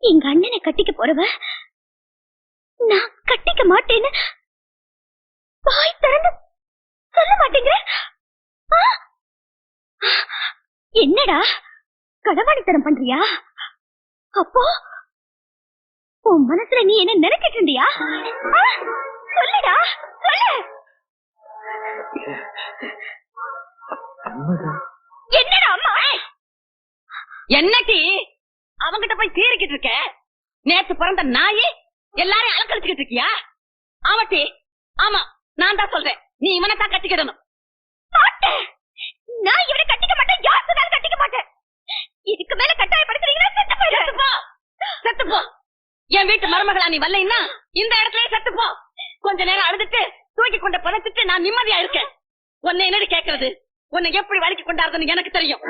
எங்க அண்ணனை கட்டிக்க போறவ நான் கட்டிக்க மாட்டேன்னு வாய் திறந்து சொல்ல மாட்டேங்கிற. என்னடா களவாணித்தனம் பண்றியா? அப்போ உன் மனசுல நீ என்ன நினைச்சிட்டு இருந்தியா? சொல்லுடா சொல்லு. என்னடா அம்மா? என்னடி அவங்கிட்ட போய் சீரிக்கிட்டு இருக்க? நேத்து பிறந்த நாயே எல்லாரையும் அலக்கழிச்சுக்கிட்டு இருக்கியா? ஆமாட்டி, ஆமா, நான் தான் சொல்றேன், நீ இவனை தான் கட்டிக்கிடணும். நான் இவனை கட்டிக்க மாட்டேன், யார் சொன்னாலும் கட்டிக்க மாட்டேன். இதுக்கு மேல கட்டாயப்படுத்துறீங்கன்னா செத்து போயிடு. செத்து போ. என் வீட்டு மருமகளா நீ வரலைன்னா இந்த இடத்துலயே செத்து போ. கொஞ்ச நேரம் அழுதுட்டு தூக்கி கொண்ட பணத்துட்டு நான் நிம்மதியா இருக்கேன். உன்னை என்னடி கேட்கறது? உன்னை எப்படி வலிக்கு கொண்டாடுறதுன்னு எனக்கு தெரியும்.